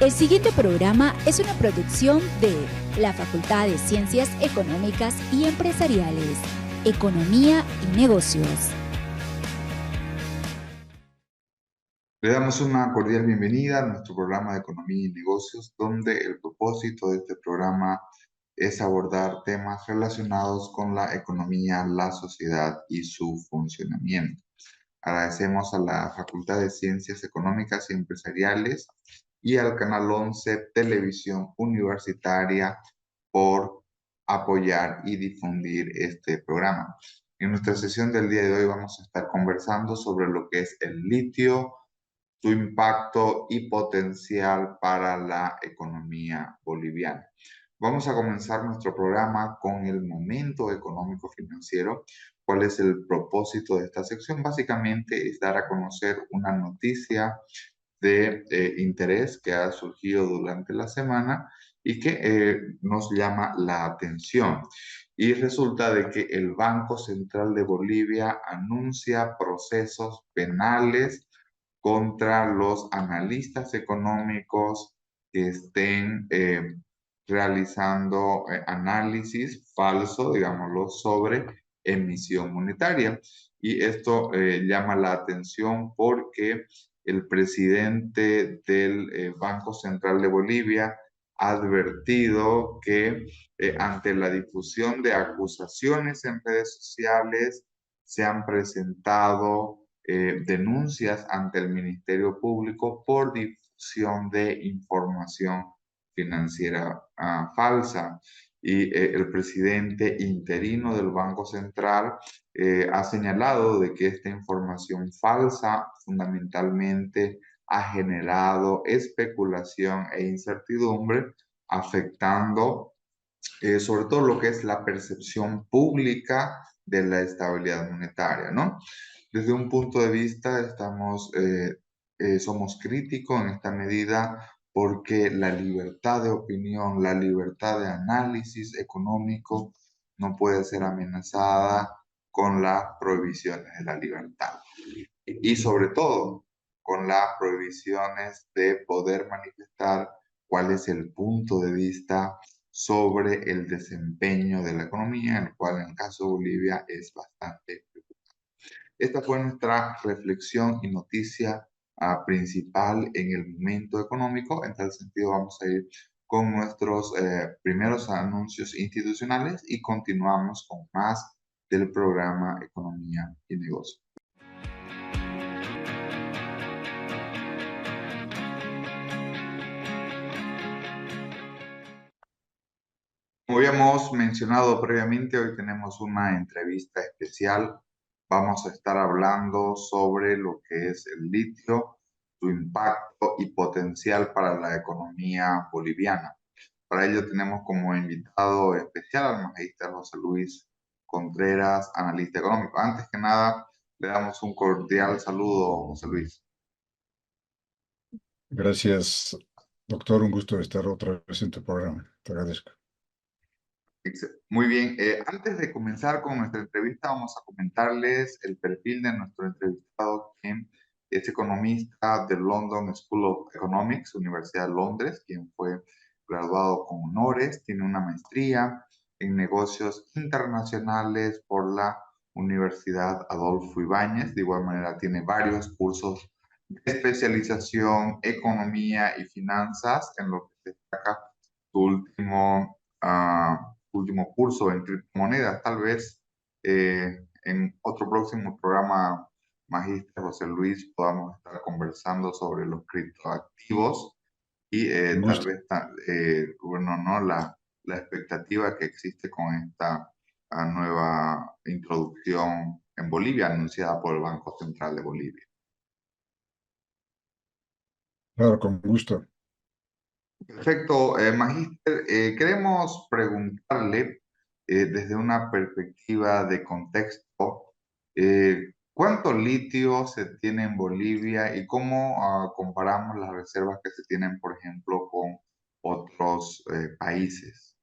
El siguiente programa es una producción de la Facultad de Ciencias Económicas y Empresariales, Economía y Negocios. Le damos una cordial bienvenida a nuestro programa de Economía y Negocios, donde el propósito de este programa es abordar temas relacionados con la economía, la sociedad y su funcionamiento. Agradecemos a la Facultad de Ciencias Económicas y Empresariales y al Canal 11 Televisión Universitaria por apoyar y difundir este programa. En nuestra sesión del día de hoy vamos a estar conversando sobre lo que es el litio, su impacto y potencial para la economía boliviana. Vamos a comenzar nuestro programa con el momento económico financiero. ¿Cuál es el propósito de esta sección? Básicamente es dar a conocer una noticia de interés que ha surgido durante la semana y que nos llama la atención. Y resulta de que el Banco Central de Bolivia anuncia procesos penales contra los analistas económicos que estén realizando análisis falso, digámoslo, sobre emisión monetaria. Y esto llama la atención porque el presidente del Banco Central de Bolivia ha advertido que ante la difusión de acusaciones en redes sociales se han presentado denuncias ante el Ministerio Público por difusión de información financiera falsa. Y el presidente interino del Banco Central ha señalado de que esta información falsa fundamentalmente ha generado especulación e incertidumbre, afectando sobre todo lo que es la percepción pública de la estabilidad monetaria, ¿no? Desde un punto de vista, somos críticos en esta medida porque la libertad de opinión, la libertad de análisis económico no puede ser amenazada con las prohibiciones de la libertad. Y sobre todo, con las prohibiciones de poder manifestar cuál es el punto de vista sobre el desempeño de la economía, el cual en el caso de Bolivia es bastante preocupante. Esta fue nuestra reflexión y noticia principal en el momento económico. En tal sentido, vamos a ir con nuestros primeros anuncios institucionales y continuamos con más del programa Economía y Negocios. Como habíamos mencionado previamente, hoy tenemos una entrevista especial. Vamos a estar hablando sobre lo que es el litio, su impacto y potencial para la economía boliviana. Para ello tenemos como invitado especial al magíster José Luis Contreras, analista económico. Antes que nada, le damos un cordial saludo, José Luis. Gracias, doctor. Un gusto estar otra vez en tu programa. Te agradezco. Muy bien, antes de comenzar con nuestra entrevista, vamos a comentarles el perfil de nuestro entrevistado, quien es economista del London School of Economics, Universidad de Londres, quien fue graduado con honores, tiene una maestría en negocios internacionales por la Universidad Adolfo Ibáñez. De igual manera, tiene varios cursos de especialización, economía y finanzas, en lo que destaca su último curso en criptomonedas. Tal vez en otro próximo programa, Magíster José Luis, podamos estar conversando sobre los criptoactivos y tal vez, bueno, ¿no? La expectativa que existe con esta nueva introducción en Bolivia, anunciada por el Banco Central de Bolivia. Claro, con gusto. Perfecto, Magíster. Queremos preguntarle desde una perspectiva de contexto, ¿cuánto litio se tiene en Bolivia y cómo comparamos las reservas que se tienen, por ejemplo, con otros países?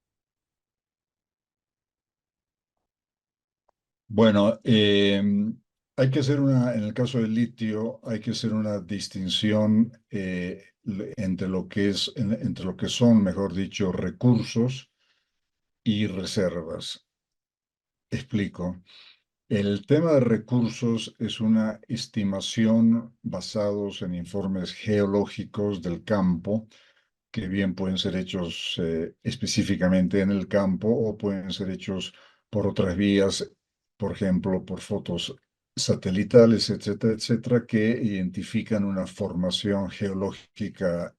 Bueno, hay que hacer en el caso del litio, hay que hacer una distinción entre lo que son, mejor dicho, recursos y reservas. Explico. El tema de recursos es una estimación basados en informes geológicos del campo, que bien pueden ser hechos específicamente en el campo o pueden ser hechos por otras vías, por ejemplo, por fotos satelitales, etcétera, etcétera, que identifican una formación geológica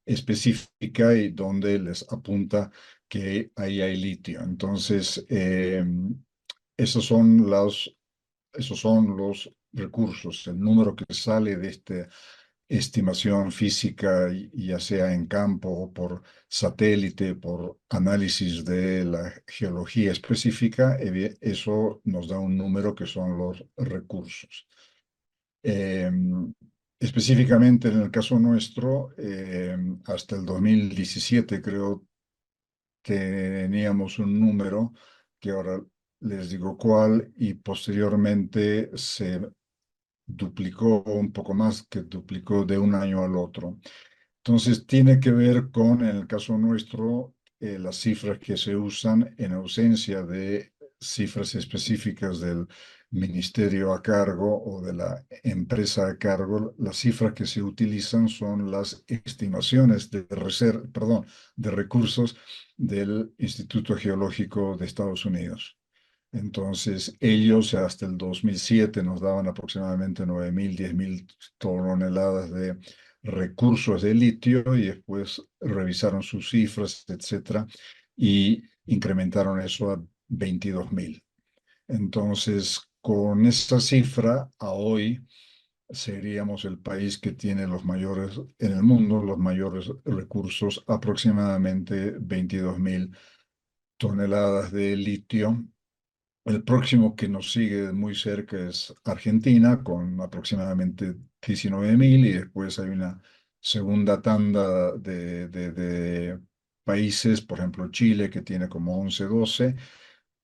específica y donde les apunta que ahí hay litio. Entonces, esos son esos son los recursos, el número que sale de esta estimación física, ya sea en campo o por satélite, por análisis de la geología específica, eso nos da un número que son los recursos. Eh, Específicamente en el caso nuestro, hasta el 2017 creo teníamos un número que ahora les digo cuál y posteriormente se duplicó un poco más que duplicó de un año al otro. Entonces, tiene que ver con, en el caso nuestro, las cifras que se usan en ausencia de cifras específicas del ministerio a cargo o de la empresa a cargo. Las cifras que se utilizan son las estimaciones de recursos del Instituto Geológico de Estados Unidos. Entonces, ellos hasta el 2007 nos daban aproximadamente 9.000, 10.000 toneladas de recursos de litio y después revisaron sus cifras, etcétera, y incrementaron eso a 22.000. Entonces, con esta cifra, a hoy seríamos el país que tiene los mayores en el mundo, los mayores recursos, aproximadamente 22.000 toneladas de litio. El próximo que nos sigue muy cerca es Argentina, con aproximadamente 19.000, y después hay una segunda tanda de países, por ejemplo Chile, que tiene como 11, 12,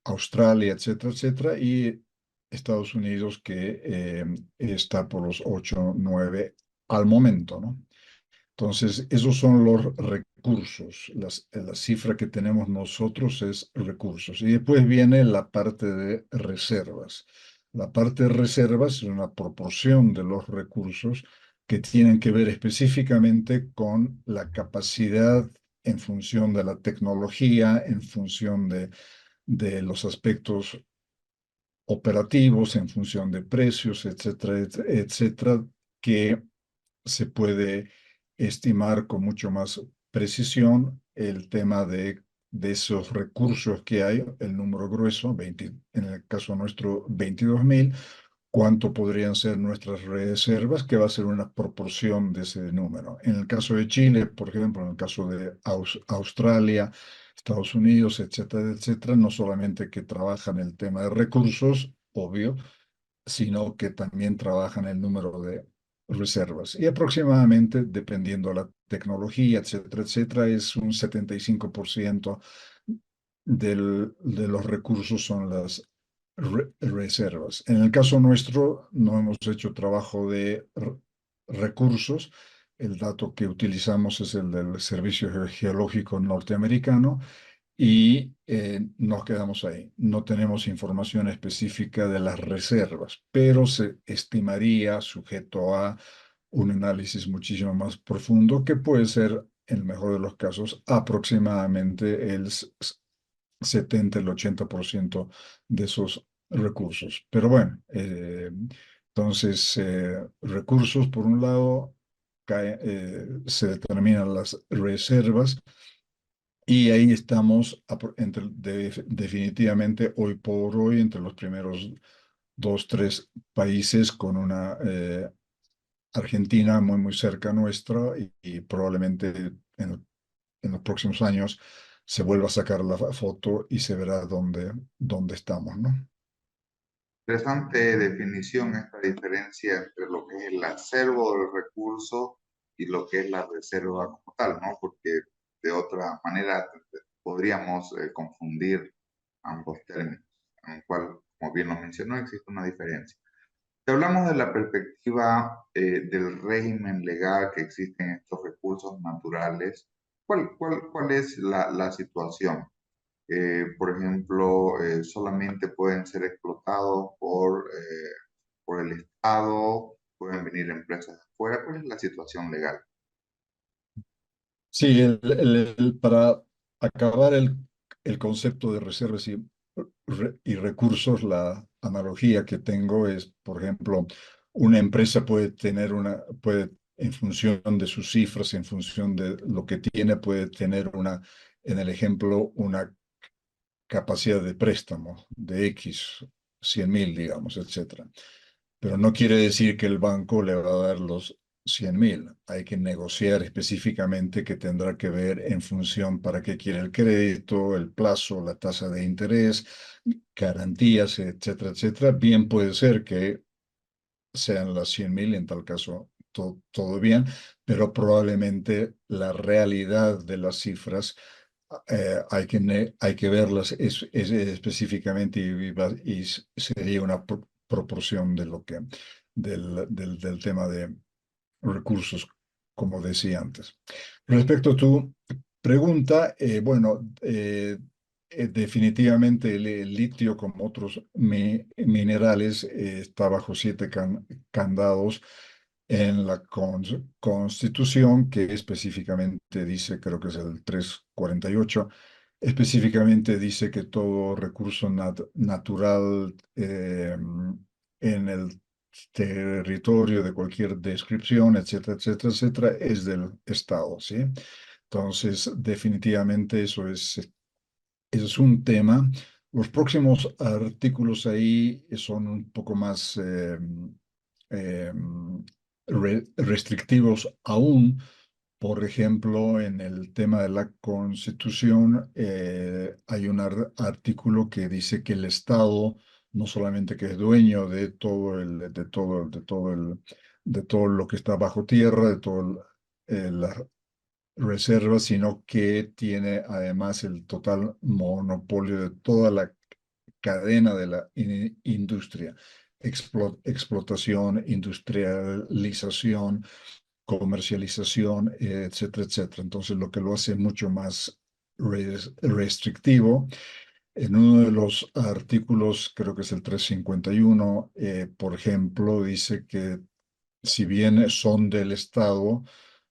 Australia, etcétera, etcétera, y Estados Unidos, que está por los 8, 9 al momento, ¿no? Entonces, esos son los recursos. La cifra que tenemos nosotros es recursos. Y después viene la parte de reservas. La parte de reservas es una proporción de los recursos que tienen que ver específicamente con la capacidad en función de la tecnología, en función de los aspectos operativos, en función de precios, etcétera, etcétera, que se puede estimar con mucho más precisión el tema de esos recursos que hay, el número grueso, 20, en el caso nuestro 22.000, cuánto podrían ser nuestras reservas, que va a ser una proporción de ese número. En el caso de Chile, por ejemplo, en el caso de Australia, Estados Unidos, etcétera, etcétera, no solamente que trabajan el tema de recursos, obvio, sino que también trabajan el número de reservas. Y aproximadamente, dependiendo de la tecnología, etcétera, etcétera, es un 75% de los recursos son las reservas. En el caso nuestro, no hemos hecho trabajo de recursos. El dato que utilizamos es el del Servicio Geológico Norteamericano y nos quedamos ahí. No tenemos información específica de las reservas, pero se estimaría, sujeto a un análisis muchísimo más profundo, que puede ser, en el mejor de los casos, aproximadamente el 70, el 80% de esos recursos. Pero bueno, entonces, recursos, por un lado, se determinan las reservas y ahí estamos definitivamente hoy por hoy entre los primeros dos, tres países con una Argentina muy, muy cerca nuestra y probablemente en los próximos años se vuelva a sacar la foto y se verá dónde estamos, ¿no? Interesante definición esta diferencia entre lo que es el acervo del recurso y lo que es la reserva como tal, ¿no? Porque de otra manera podríamos confundir ambos términos, en el cual, como bien lo mencionó, existe una diferencia. Si hablamos de la perspectiva del régimen legal que existen estos recursos naturales, ¿cuál es la situación? Por ejemplo, solamente pueden ser explotados por el Estado, pueden venir empresas de afuera. ¿Cuál es la situación legal? Sí, para acabar el concepto de reservas y recursos, la analogía que tengo es, por ejemplo, una empresa puede tener en función de sus cifras, en función de lo que tiene, puede tener en el ejemplo, una capacidad de préstamo de X, 100.000, digamos, etcétera. Pero no quiere decir que el banco le va a dar los 100.000. Hay que negociar específicamente que tendrá que ver en función para qué quiere el crédito, el plazo, la tasa de interés, garantías, etcétera, etcétera. Bien puede ser que sean las 100.000, en tal caso todo bien, pero probablemente la realidad de las cifras hay que verlas específicamente y sería una proporción de del tema de recursos, como decía antes. Respecto a tu pregunta, bueno, definitivamente el litio, como otros minerales, está bajo 7 candados en la Constitución, que específicamente dice, creo que es el 348, específicamente dice que todo recurso natural en el territorio de cualquier descripción, etcétera, etcétera, etcétera, es del Estado, ¿sí? Entonces, definitivamente eso es un tema. Los próximos artículos ahí son un poco más eh, restrictivos aún. Por ejemplo, en el tema de la Constitución, hay un artículo que dice que el Estado no solamente que es dueño de todo de todo lo que está bajo tierra, de todo las reservas, sino que tiene además el total monopolio de toda la cadena de la industria, explotación, industrialización, comercialización, etcétera, etcétera. Entonces, lo que lo hace mucho más restrictivo. En uno de los artículos, creo que es el 351, por ejemplo, dice que si bien son del Estado,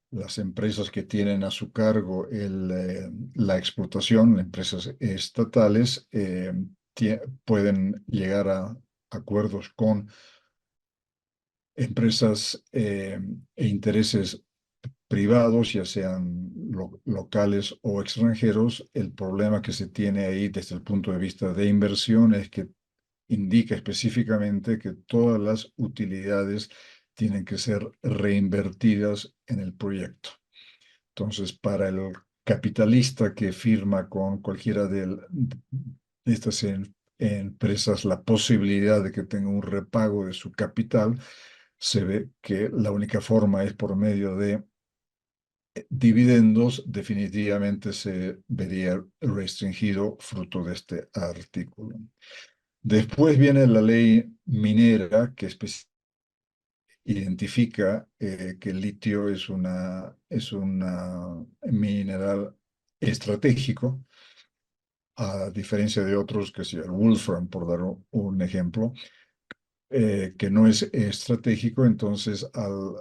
las empresas que tienen a su cargo la explotación, empresas estatales, pueden llegar a acuerdos con empresas e intereses privados, ya sean locales o extranjeros. El problema que se tiene ahí desde el punto de vista de inversión es que indica específicamente que todas las utilidades tienen que ser reinvertidas en el proyecto. Entonces, para el capitalista que firma con cualquiera de estas empresas la posibilidad de que tenga un repago de su capital, se ve que la única forma es por medio de dividendos. Definitivamente se vería restringido fruto de este artículo. Después viene la ley minera que identifica que el litio es una mineral estratégico, a diferencia de otros, que sea el Wolfram, por dar un ejemplo, que no es estratégico. Entonces, al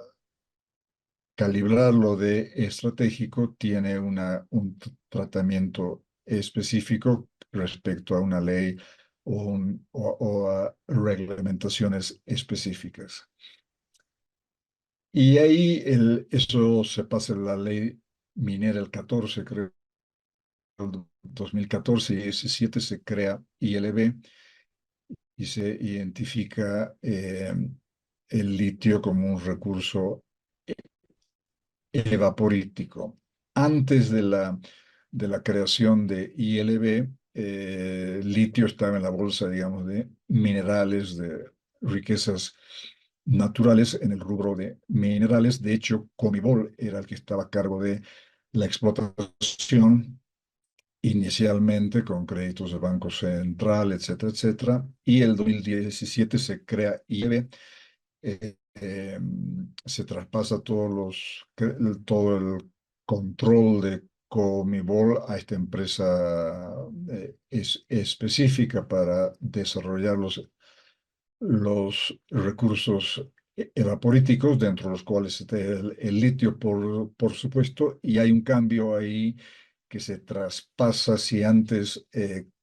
calibrarlo de estratégico, tiene un tratamiento específico respecto a una ley o a reglamentaciones específicas. Y ahí eso se pasa en la ley minera el 14, creo, el 2014 y 17 se crea ILB y se identifica el litio como un recurso evaporítico. Antes de la creación de ILB, litio estaba en la bolsa, digamos, de minerales, de riquezas naturales en el rubro de minerales. De hecho, Comibol era el que estaba a cargo de la explotación inicialmente con créditos de Banco Central, etcétera, etcétera. Y el 2017 se crea IEB se traspasa todo el control de Comibol a esta empresa específica para desarrollar los recursos evaporíticos, dentro de los cuales está el litio, por supuesto, y hay un cambio ahí que se traspasa. Si antes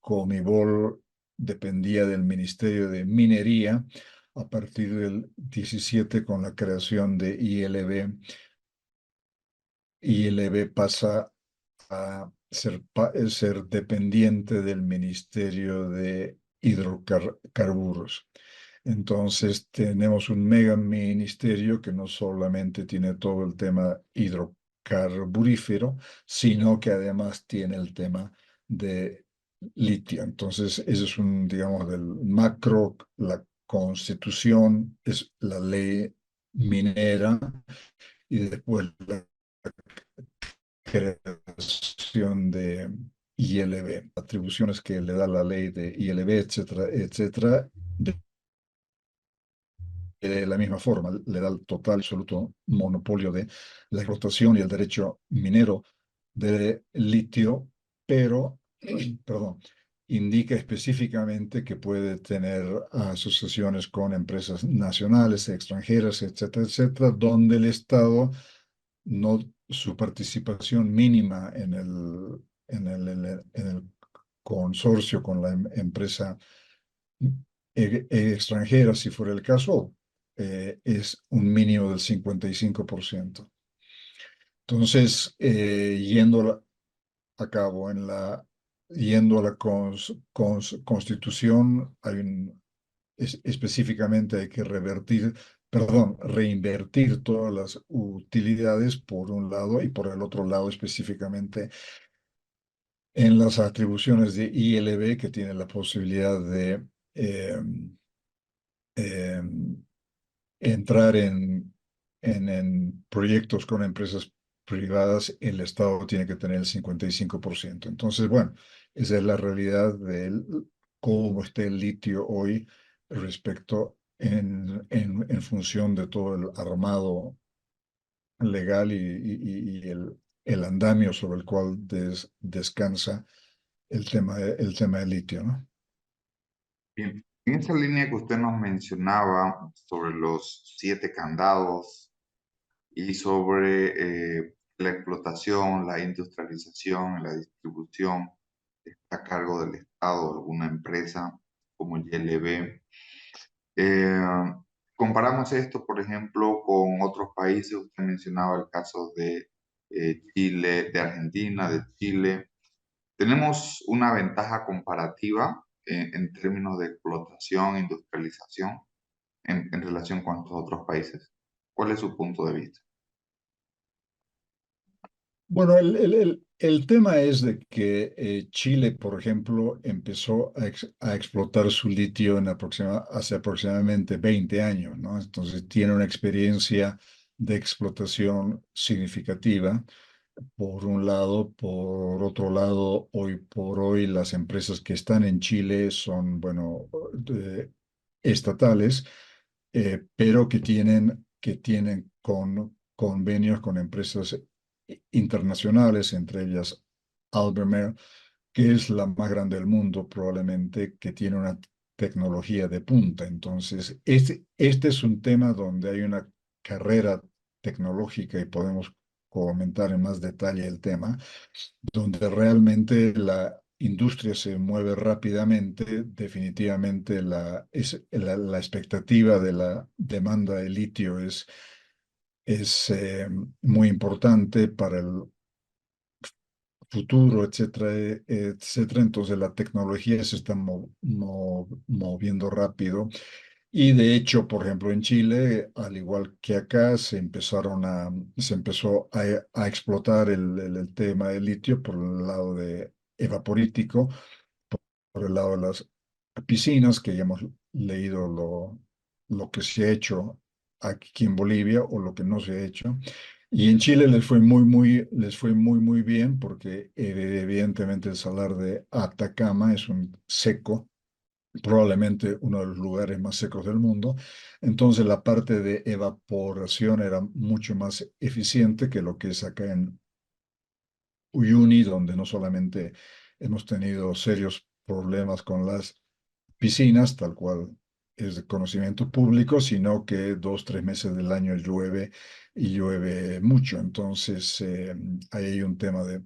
Comibol dependía del Ministerio de Minería, a partir del 17 con la creación de ILB pasa a ser dependiente del Ministerio de Hidrocarburos. Entonces tenemos un mega ministerio que no solamente tiene todo el tema hidrocarburífero, sino que además tiene el tema de litio. Entonces, ese es un, digamos, del macro. La constitución es la ley minera, y después la creación de ILB, atribuciones que le da la ley de ILB, etcétera, etcétera. De la misma forma, le da el total absoluto monopolio de la explotación y el derecho minero de litio, pero, perdón, indica específicamente que puede tener asociaciones con empresas nacionales, extranjeras, etcétera, etcétera, donde el Estado, no, su participación mínima en el consorcio con la empresa extranjera, si fuera el caso, es un mínimo del 55%. Entonces, a cabo yendo a la Constitución, específicamente hay que reinvertir todas las utilidades por un lado, y por el otro lado específicamente en las atribuciones de ILB, que tiene la posibilidad de eh, eh, entrar en proyectos con empresas privadas. El Estado tiene que tener el 55%. Entonces, bueno, esa es la realidad de cómo está el litio hoy respecto en función de todo el armado legal y el andamio sobre el cual descansa el tema del litio, ¿no? Bien, en esa línea que usted nos mencionaba sobre los 7 candados y sobre la explotación, la industrialización, la distribución, está a cargo del Estado, alguna empresa como YLB. Eh, Comparamos esto, por ejemplo, con otros países. Usted mencionaba el caso de Chile, de Argentina, de Chile. Tenemos una ventaja comparativa en términos de explotación, industrialización, en relación con estos otros países. ¿Cuál es su punto de vista? Bueno, el tema es de que Chile, por ejemplo, empezó a explotar su litio hace aproximadamente 20 años, ¿no? Entonces tiene una experiencia de explotación significativa, por un lado. Por otro lado, hoy por hoy las empresas que están en Chile son, bueno, estatales, pero que tienen convenios con empresas internacionales, entre ellas Albemarle, que es la más grande del mundo probablemente, que tiene una tecnología de punta. Entonces, este es un tema donde hay una carrera tecnológica, y podemos comentar en más detalle el tema, donde realmente la industria se mueve rápidamente. Definitivamente la expectativa de la demanda de litio es muy importante para el futuro, etcétera, etcétera. Entonces la tecnología se está moviendo rápido. Y de hecho, por ejemplo, en Chile, al igual que acá, se empezó a explotar el tema del litio por el lado de evaporítico, por el lado de las piscinas, que ya hemos leído lo que se ha hecho aquí en Bolivia, o lo que no se ha hecho. Y en Chile les fue muy bien, porque evidentemente el salar de Atacama es un seco, probablemente uno de los lugares más secos del mundo. Entonces la parte de evaporación era mucho más eficiente que lo que es acá en Uyuni, donde no solamente hemos tenido serios problemas con las piscinas, tal cual es de conocimiento público, sino que 2, 3 meses del año llueve y llueve mucho. Entonces, ahí hay un tema de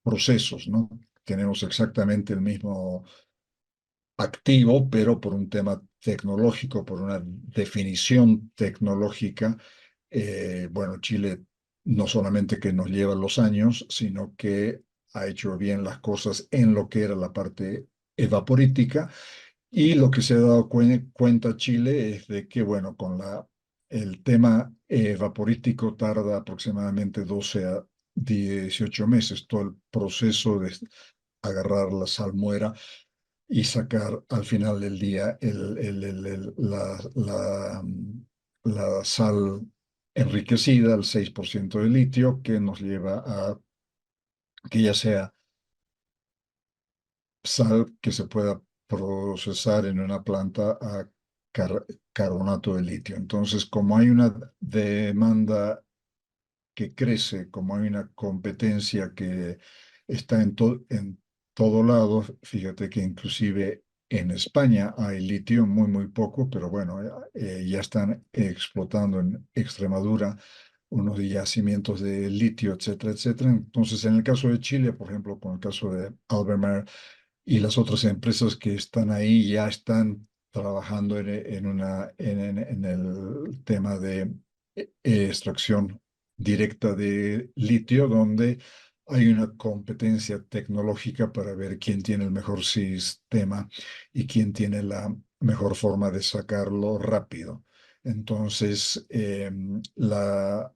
procesos, ¿no? Tenemos exactamente el mismo activo, pero por un tema tecnológico, por una definición tecnológica, bueno, Chile no solamente que nos lleva los años, sino que ha hecho bien las cosas en lo que era la parte evaporítica. Y lo que se ha dado cuenta Chile es de que, bueno, el tema vaporítico tarda aproximadamente 12 a 18 meses, todo el proceso de agarrar la salmuera y sacar al final del día la sal enriquecida, el 6% de litio, que nos lleva a que ya sea sal que se pueda procesar en una planta a car- carbonato de litio. Entonces, como hay una demanda que crece, como hay una competencia que está en todo lado, fíjate que inclusive en España hay litio, muy, muy poco, pero bueno, ya están explotando en Extremadura unos yacimientos de litio, etcétera, etcétera. Entonces, en el caso de Chile, por ejemplo, con el caso de Albemarle, y las otras empresas que están ahí ya están trabajando en el tema de extracción directa de litio, donde hay una competencia tecnológica para ver quién tiene el mejor sistema y quién tiene la mejor forma de sacarlo rápido. Entonces, la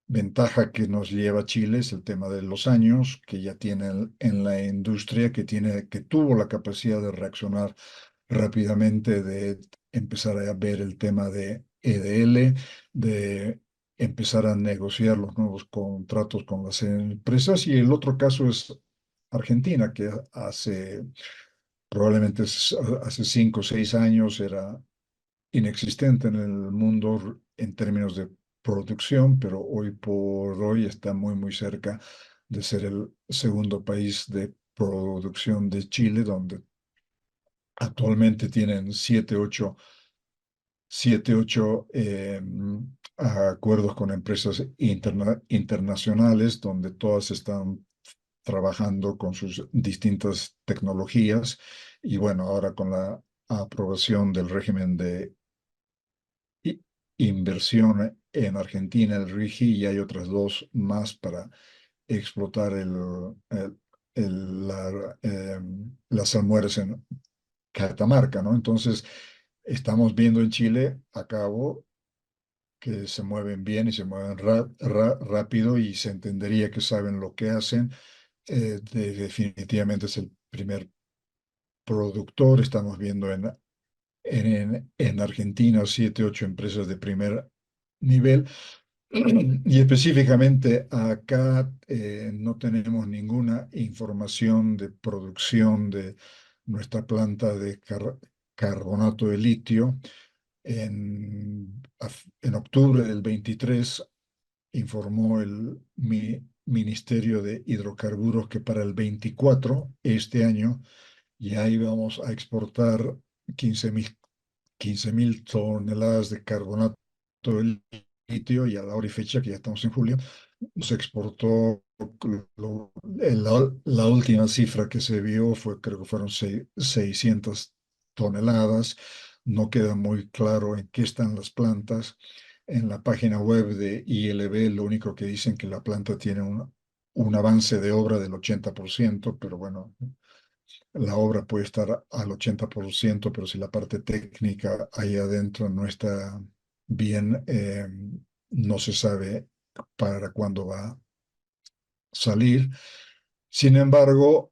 ventaja que nos lleva Chile es el tema de los años que ya tiene en la industria, que tuvo la capacidad de reaccionar rápidamente, de empezar a ver el tema de EDL, de empezar a negociar los nuevos contratos con las empresas. Y el otro caso es Argentina, que probablemente hace 5 o 6 años era inexistente en el mundo en términos de producción, pero hoy por hoy está muy, muy cerca de ser el segundo país de producción de Chile, donde actualmente tienen siete, ocho acuerdos con empresas internacionales, donde todas están trabajando con sus distintas tecnologías. Y bueno, ahora con la aprobación del régimen de i- inversión en Argentina, el RIGI, y hay otras dos más para explotar las almueras en Catamarca, ¿no? Entonces, estamos viendo en Chile a cabo que se mueven bien y se mueven rápido y se entendería que saben lo que hacen. Definitivamente es el primer productor. Estamos viendo en Argentina 7, 8 empresas de primer nivel. Y específicamente acá no tenemos ninguna información de producción de nuestra planta de carbonato de litio. En octubre del 23 informó el Ministerio de Hidrocarburos que para el 24, este año, ya íbamos a exportar 15.000 toneladas de carbonato de litio, y a la hora y fecha, que ya estamos en julio, se exportó, la última cifra que se vio fue, creo que fueron 600 toneladas. No queda muy claro en qué están las plantas. En la página web de ILB lo único que dicen que la planta tiene un avance de obra del 80%, pero bueno, la obra puede estar al 80%, pero si la parte técnica ahí adentro no está bien, no se sabe para cuándo va a salir. Sin embargo,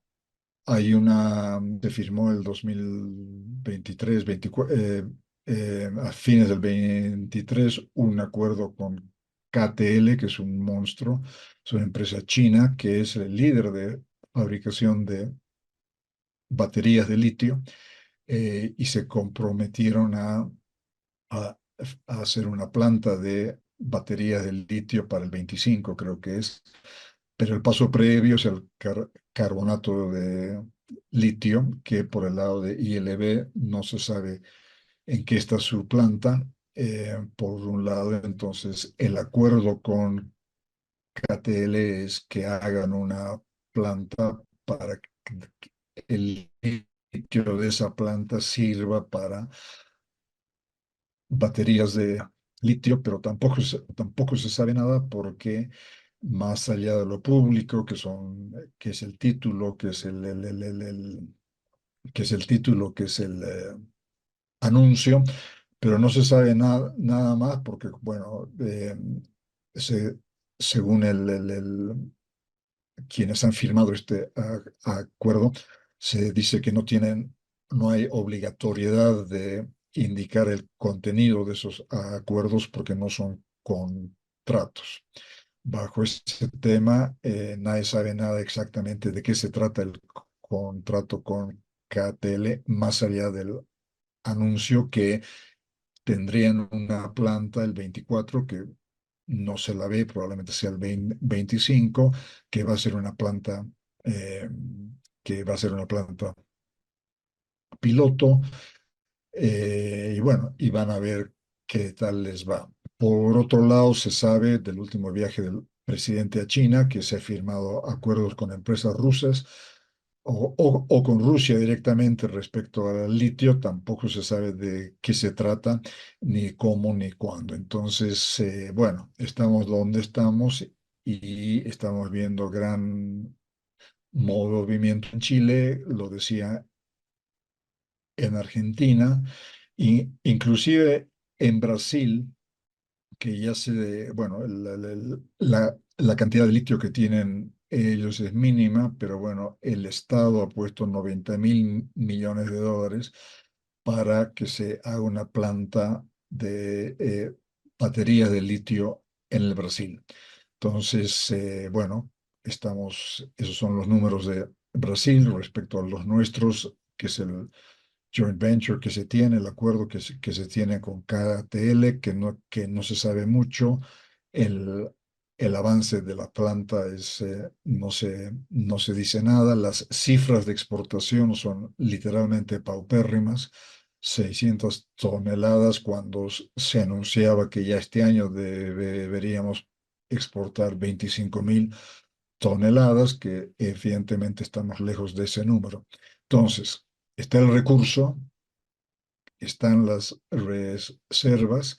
se firmó el 2023, 24, a fines del 23, un acuerdo con KTL, que es un monstruo, es una empresa china que es el líder de fabricación de baterías de litio, y se comprometieron a, a hacer una planta de baterías de litio para el 25, creo que es, pero el paso previo es el carbonato de litio, que por el lado de ILB no se sabe en qué está su planta. Por un lado, entonces, el acuerdo con KTL es que hagan una planta para que el litio de esa planta sirva para baterías de litio, pero tampoco se sabe nada porque más allá de lo público, que es el título, que es que es el título, que es el anuncio, pero no se sabe nada más porque, bueno, se- según quienes han firmado este acuerdo, se dice que no hay obligatoriedad de indicar el contenido de esos acuerdos porque no son contratos. Bajo este tema, nadie sabe nada exactamente de qué se trata el contrato con KTL, más allá del anuncio que tendrían una planta el 24 que no se la ve, probablemente sea el 25, que va a ser una planta, eh, que va a ser una planta piloto, y bueno, y van a ver qué tal les va. Por otro lado, se sabe del último viaje del presidente a China, que se ha firmado acuerdos con empresas rusas o con Rusia directamente respecto al litio. Tampoco se sabe de qué se trata, ni cómo, ni cuándo. Entonces, bueno, estamos donde estamos y estamos viendo gran movimiento en Chile, lo decía en Argentina, y inclusive en Brasil, que ya bueno, la cantidad de litio que tienen ellos es mínima, pero bueno, el Estado ha puesto 90.000 millones de dólares para que se haga una planta de baterías de litio en el Brasil. Entonces, bueno, esos son los números de Brasil respecto a los nuestros, que es el joint venture que se tiene, el acuerdo que se tiene con KTL, que no se sabe mucho. El, el avance de la planta no se dice nada. Las cifras de exportación son literalmente paupérrimas. 600 toneladas cuando se anunciaba que ya este año deberíamos exportar 25.000 toneladas, que evidentemente estamos lejos de ese número. Entonces, está el recurso, están las reservas,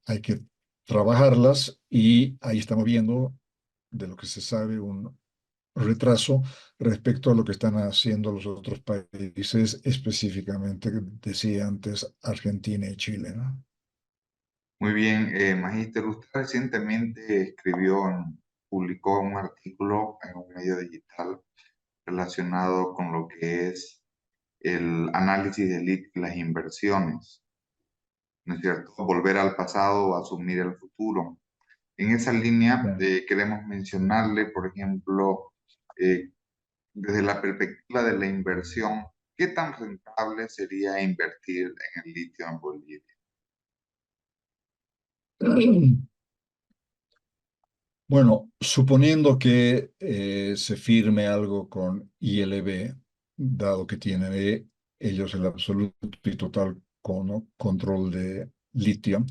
hay que trabajarlas y ahí estamos viendo, de lo que se sabe, un retraso respecto a lo que están haciendo los otros países, específicamente, decía antes, Argentina y Chile, ¿no? Muy bien, Magíster, usted recientemente publicó un artículo en un medio digital relacionado con lo que es el análisis de las inversiones, ¿no es cierto? Volver al pasado o asumir el futuro. En esa línea, Bien. queremos mencionarle, por ejemplo, eh, desde la perspectiva de la inversión, ¿qué tan rentable sería invertir en el litio en Bolivia? Bueno, suponiendo que se firme algo con ILB, dado que tienen ellos el absoluto y total control de litio,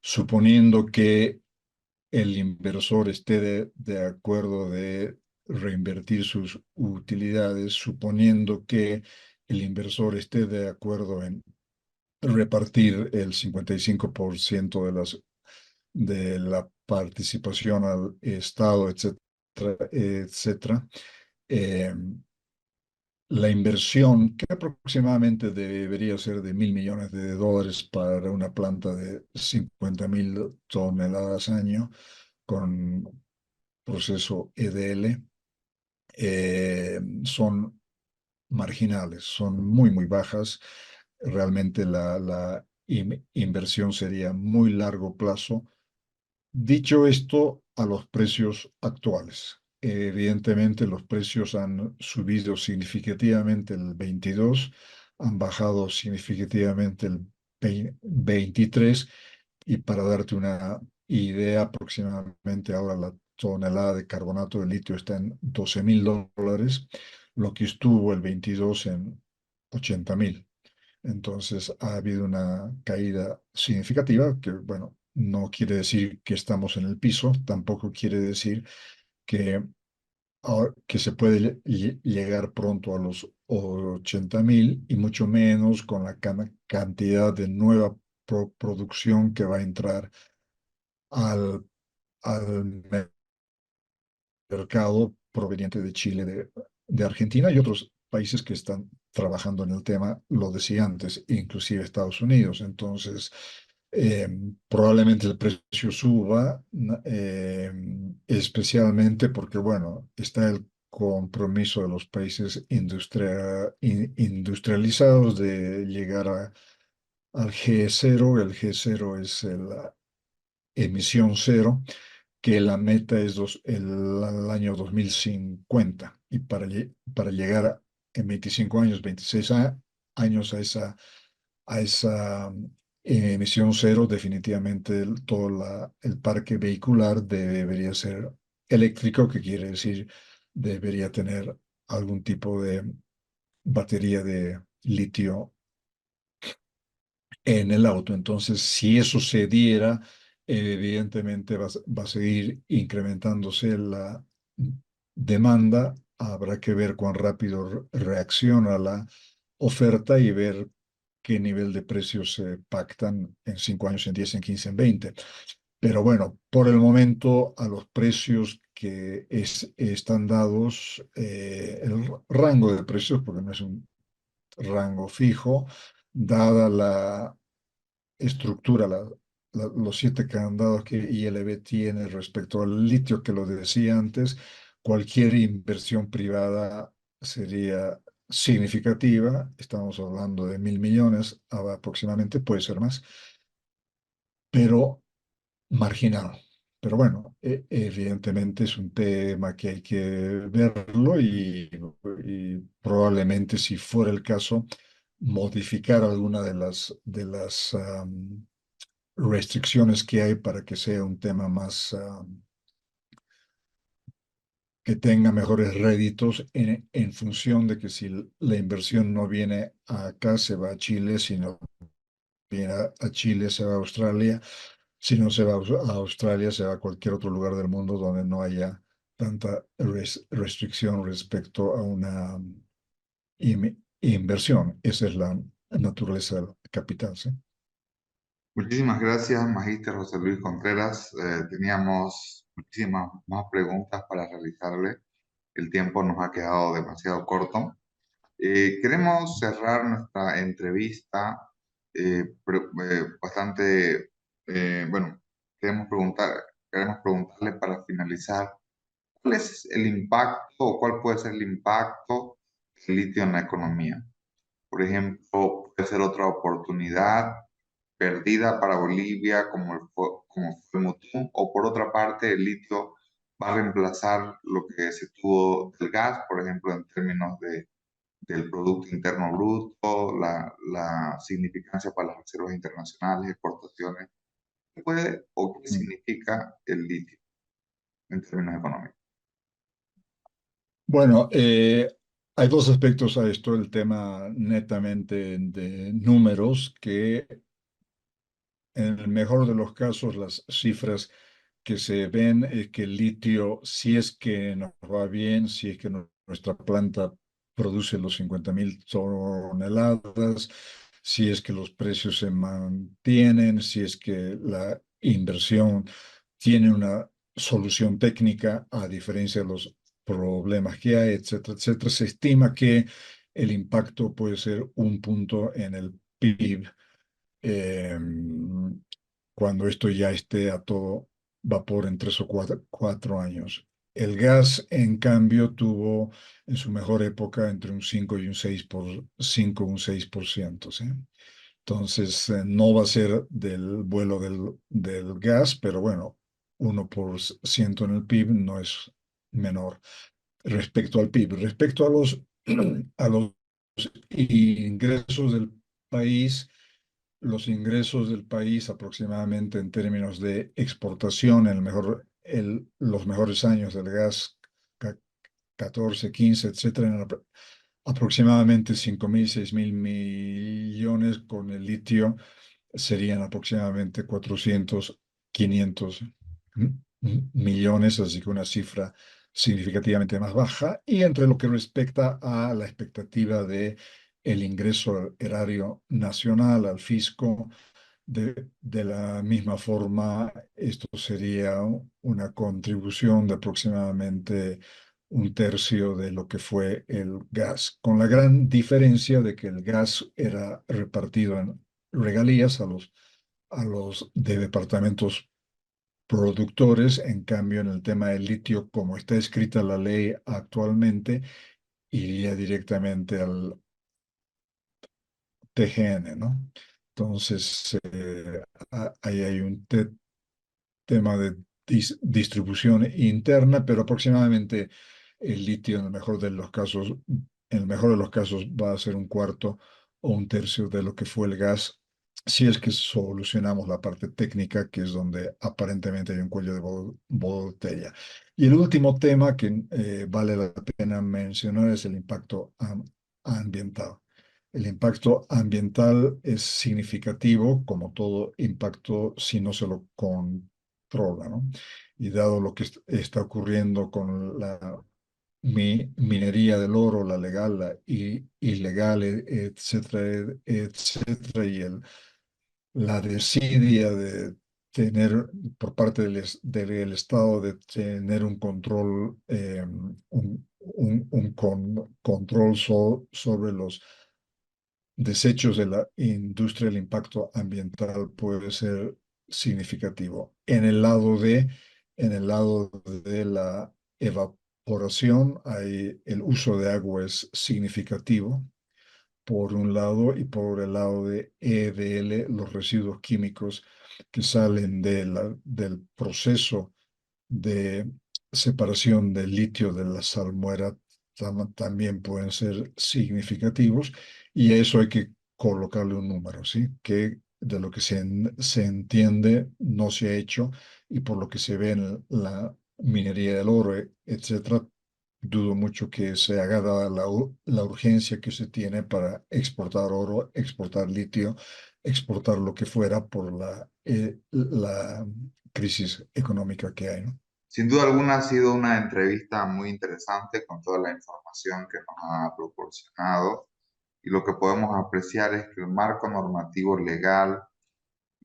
suponiendo que el inversor esté de acuerdo de reinvertir sus utilidades, suponiendo que el inversor esté de acuerdo en repartir el 55% de la participación al Estado, etcétera, etcétera. Eh, la inversión, que aproximadamente debería ser de 1.000 millones de dólares para una planta de 50.000 toneladas año con proceso EDL, son marginales, son muy bajas. Realmente la inversión sería muy largo plazo. Dicho esto, a los precios actuales. evidentemente los precios han subido significativamente el 22, han bajado significativamente el 23, y para darte una idea, aproximadamente ahora la tonelada de carbonato de litio está en $12.000, lo que estuvo el 22 en 80.000. Entonces ha habido una caída significativa que, bueno, no quiere decir que estamos en el piso, tampoco quiere decir que, que se puede llegar pronto a los 80.000, y mucho menos con la cantidad de nueva producción que va a entrar al, al mercado proveniente de Chile, de Argentina y otros países que están trabajando en el tema, lo decía antes, inclusive Estados Unidos. Entonces, eh, probablemente el precio suba, especialmente porque, bueno, está el compromiso de los países industrializados de llegar al G0. El G0 es la emisión cero, que la meta es el año 2050, y para llegar en 25 años, 26 años a esa emisión cero, definitivamente todo el parque vehicular debería ser eléctrico, que quiere decir debería tener algún tipo de batería de litio en el auto. Entonces, si eso se diera, evidentemente va a seguir incrementándose la demanda. Habrá que ver cuán rápido reacciona la oferta y ver qué nivel de precios se pactan en 5 años, en 10, en 15, en 20. Pero bueno, por el momento, a los precios que están dados, el rango de precios, porque no es un rango fijo, dada la estructura, los 7 candados que ILB tiene respecto al litio, que lo decía antes, cualquier inversión privada sería significativa. Estamos hablando de 1.000 millones aproximadamente, puede ser más, pero marginal. Pero bueno, evidentemente es un tema que hay que verlo, y probablemente, si fuera el caso, modificar alguna de las restricciones que hay para que sea un tema más, que tenga mejores réditos, en función de que si la inversión no viene acá, se va a Chile; si no viene a Chile, se va a Australia; si no se va a Australia, se va a cualquier otro lugar del mundo donde no haya tanta restricción respecto a una inversión. Esa es la naturaleza del capital, ¿sí? Muchísimas gracias, Magíster José Luis Contreras. Teníamos muchísimas más preguntas para realizarle. El tiempo nos ha quedado demasiado corto. Queremos cerrar nuestra entrevista bastante, bueno, queremos preguntarle para finalizar, ¿cuál es el impacto o cuál puede ser el impacto del litio en la economía? Por ejemplo, puede ser otra oportunidad perdida para Bolivia como fue Mutum, o por otra parte el litio va a reemplazar lo que se tuvo del gas, por ejemplo, en términos del Producto Interno Bruto, la significancia para las reservas internacionales, exportaciones. ¿Qué puede o qué Mm. significa el litio en términos económicos? Bueno, hay dos aspectos a esto: el tema netamente de números, que en el mejor de los casos las cifras que se ven es que el litio, si es que nos va bien, si es que nuestra planta produce los 50.000 toneladas, si es que los precios se mantienen, si es que la inversión tiene una solución técnica, a diferencia de los problemas que hay, etcétera, etcétera, se estima que el impacto puede ser 1 punto en el PIB, eh, cuando esto ya esté a todo vapor en 3 o 4 años. El gas, en cambio, tuvo en su mejor época entre un 5 y un 6%, ¿sí? Entonces, no va a ser del vuelo del gas, pero bueno, 1% en el PIB menor respecto al PIB. Respecto a a los ingresos del país, los ingresos del país aproximadamente en términos de exportación, los mejores años del gas, 14, 15, etcétera, aproximadamente 5.000, 6.000 millones. Con el litio serían aproximadamente 400, 500 millones, así que una cifra significativamente más baja. Y entre lo que respecta a la expectativa de el ingreso erario nacional al fisco, de la misma forma, esto sería una contribución de aproximadamente un tercio de lo que fue el gas, con la gran diferencia de que el gas era repartido en regalías a los de departamentos productores. En cambio, en el tema del litio, como está escrita la ley actualmente, iría directamente al TGN, ¿no? Entonces, ahí hay un tema de distribución interna, pero aproximadamente el litio en el mejor de los casos, en el mejor de los casos va a ser un cuarto o un tercio de lo que fue el gas, si es que solucionamos la parte técnica, que es donde aparentemente hay un cuello de botella. Y el último tema que vale la pena mencionar es el impacto ambiental. El impacto ambiental es significativo, como todo impacto, si no se lo controla, ¿no? Y dado lo que está ocurriendo con la minería del oro, la legal, la ilegal, etcétera, etcétera, y la desidia de tener por parte del Estado de tener un control, control sobre los desechos de la industria, el impacto ambiental puede ser significativo. En el lado de la evaporación, el uso de agua es significativo, por un lado, y por el lado de EDL, los residuos químicos que salen del proceso de separación del litio de la salmuera también pueden ser significativos, y a eso hay que colocarle un número, ¿sí? Que de lo que se entiende no se ha hecho, y por lo que se ve en la minería del oro, etcétera, dudo mucho que se haga dada la urgencia que se tiene para exportar oro, exportar litio, exportar lo que fuera por la crisis económica que hay, ¿no? Sin duda alguna ha sido una entrevista muy interesante con toda la información que nos ha proporcionado y lo que podemos apreciar es que el marco normativo legal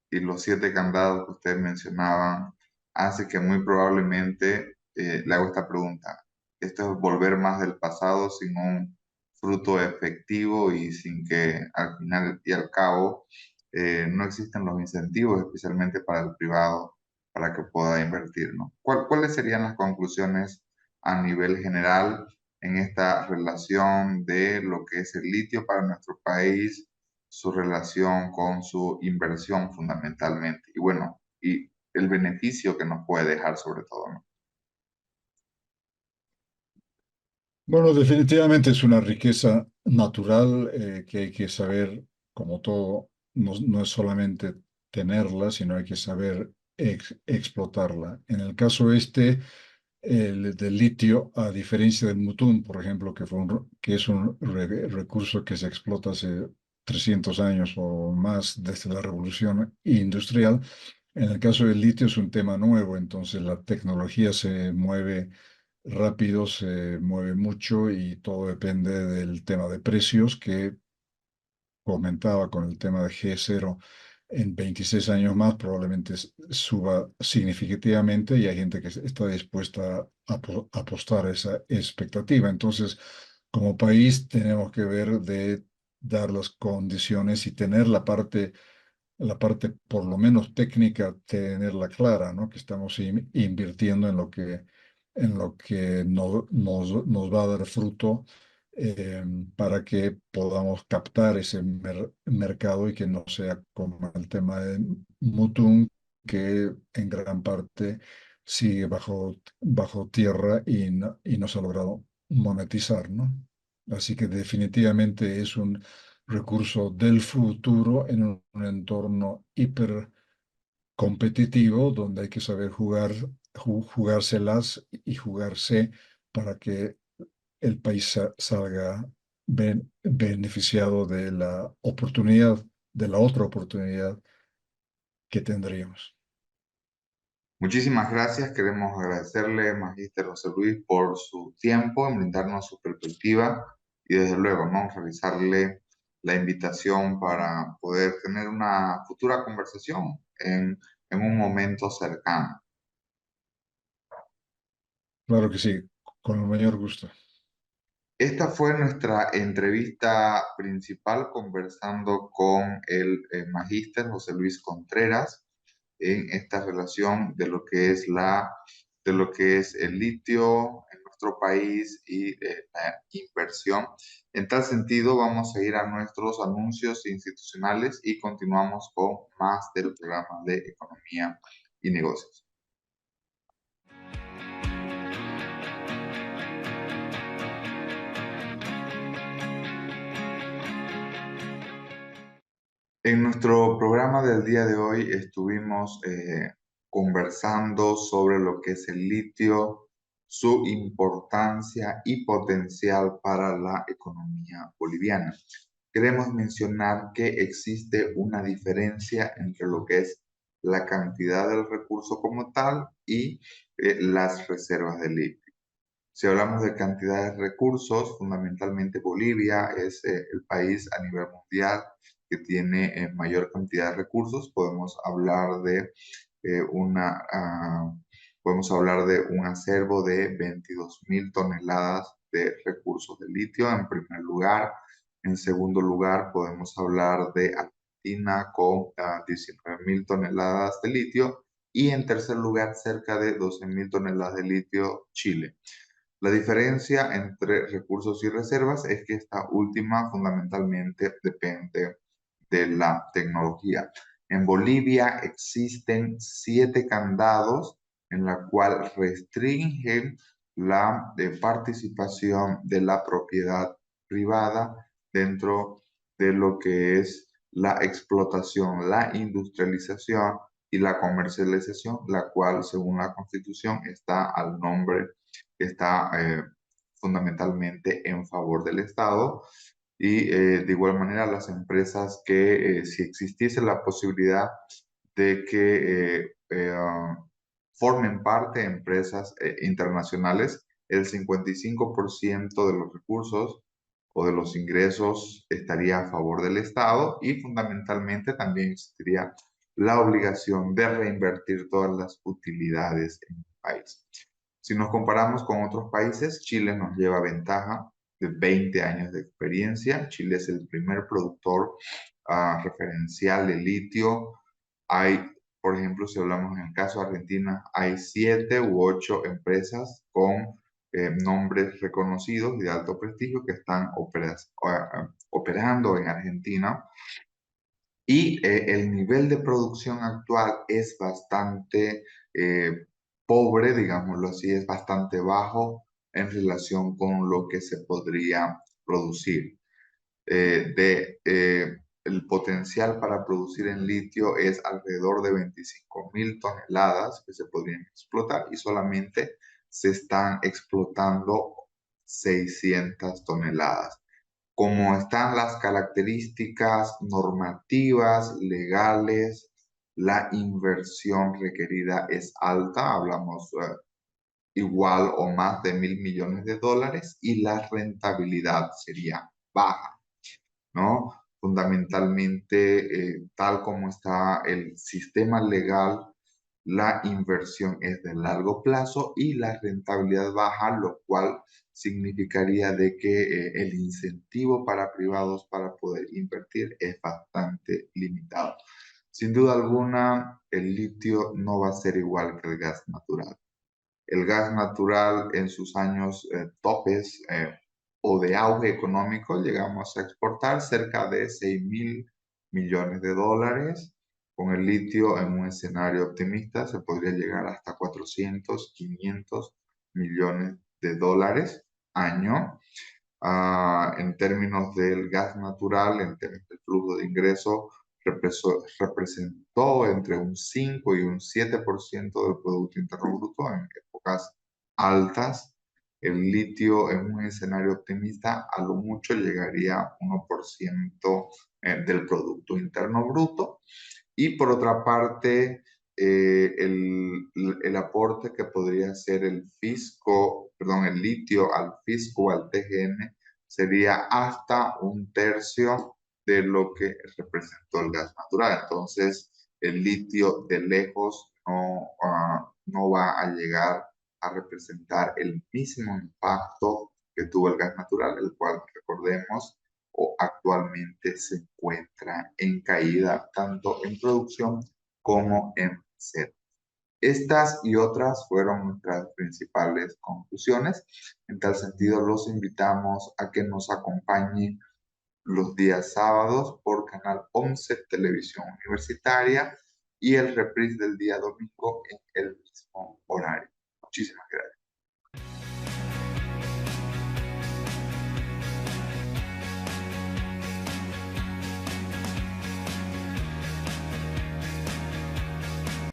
y los 7 candados que ustedes mencionaban hace que muy probablemente, le hago esta pregunta, esto es volver más del pasado sin un fruto efectivo y sin que al final y al cabo no existen los incentivos, especialmente para el privado, para que pueda invertir, ¿no? ¿Cuáles serían las conclusiones a nivel general en esta relación de lo que es el litio para nuestro país, su relación con su inversión fundamentalmente? Y bueno, y el beneficio que nos puede dejar sobre todo, ¿no? Bueno, definitivamente es una riqueza natural, que hay que saber, como todo, no es solamente tenerla, sino hay que saber explotarla. En el caso el del litio, a diferencia del mutún, por ejemplo, que es un recurso que se explota hace 300 años o más desde la revolución industrial, en el caso del litio es un tema nuevo. Entonces la tecnología se mueve rápido, se mueve mucho, y todo depende del tema de precios que comentaba con el tema de G0. En 26 años más probablemente suba significativamente, y hay gente que está dispuesta a apostar a esa expectativa. Entonces, como país tenemos que ver de dar las condiciones y tener la parte por lo menos técnica, tenerla clara, ¿no? Que estamos invirtiendo en lo que nos va a dar fruto, eh, para que podamos captar ese mercado, y que no sea como el tema de Mutum, que en gran parte sigue bajo tierra y no se ha logrado monetizar, ¿no? Así que definitivamente es un recurso del futuro en un entorno hiper competitivo donde hay que saber jugárselas y jugarse para que el país salga beneficiado de la oportunidad, de la otra oportunidad que tendríamos. Muchísimas gracias. Queremos agradecerle, Magíster José Luis, por su tiempo en brindarnos su perspectiva y desde luego, ¿no? Realizarle la invitación para poder tener una futura conversación en un momento cercano. Claro que sí, con el mayor gusto. Esta fue nuestra entrevista principal conversando con el magíster José Luis Contreras en esta relación de lo que es el litio en nuestro país y la inversión. En tal sentido, vamos a ir a nuestros anuncios institucionales y continuamos con más del programa de economía y negocios. En nuestro programa del día de hoy estuvimos conversando sobre lo que es el litio, su importancia y potencial para la economía boliviana. Queremos mencionar que existe una diferencia entre lo que es la cantidad del recurso como tal y las reservas de litio. Si hablamos de cantidad de recursos, fundamentalmente Bolivia es el país a nivel mundial que tiene mayor cantidad de recursos. Eh, una, ah, podemos hablar de un acervo de 22.000 toneladas de recursos de litio en primer lugar. En segundo lugar, podemos hablar de Argentina con 19.000 toneladas de litio. Y en tercer lugar, cerca de 12.000 toneladas de litio, Chile. La diferencia entre recursos y reservas es que esta última fundamentalmente depende de la tecnología. En Bolivia existen 7 candados en la cual restringen la participación de la propiedad privada dentro de lo que es la explotación, la industrialización y la comercialización, la cual, según la Constitución, está al nombre, está fundamentalmente en favor del Estado y de igual manera las empresas que si existiese la posibilidad de que formen parte de empresas internacionales, el 55% de los recursos o de los ingresos estaría a favor del Estado y fundamentalmente también existiría la obligación de reinvertir todas las utilidades en el país. Si nos comparamos con otros países, Chile nos lleva ventaja de 20 años de experiencia. Chile es el primer productor referencial de litio. Hay, por ejemplo, si hablamos en el caso de Argentina, hay 7 u 8 empresas con nombres reconocidos y de alto prestigio que están operando en Argentina. Y el nivel de producción actual es bastante pobre, digámoslo así, es bastante bajo en relación con lo que se podría producir. El potencial para producir en litio es alrededor de 25.000 toneladas que se podrían explotar y solamente se están explotando 600 toneladas. Como están las características normativas, legales, la inversión requerida es alta, hablamos igual o más de $1.000 millones y la rentabilidad sería baja, ¿no? Fundamentalmente, tal como está el sistema legal, la inversión es de largo plazo y la rentabilidad baja, lo cual significaría de que el incentivo para privados para poder invertir es bastante limitado. Sin duda alguna, el litio no va a ser igual que el gas natural. El gas natural en sus años topes o de auge económico llegamos a exportar cerca de $6.000 millones. Con el litio, en un escenario optimista, se podría llegar hasta 400, 500 millones de dólares año. En términos del gas natural, en términos del flujo de ingresos, representó entre un 5 y un 7% del Producto Interno Bruto en épocas altas. El litio en un escenario optimista a lo mucho llegaría a 1% del Producto Interno Bruto. Y por otra parte, el aporte que podría hacer el litio al fisco, al TGN, sería hasta un tercio de lo que representó el gas natural. Entonces, el litio de lejos no va a llegar a representar el mismo impacto que tuvo el gas natural, el cual, recordemos, actualmente se encuentra en caída tanto en producción como en reserva. Estas y otras fueron nuestras principales conclusiones. En tal sentido, los invitamos a que nos acompañen los días sábados por Canal 11 Televisión Universitaria y el reprise del día domingo en el mismo horario. Muchísimas gracias.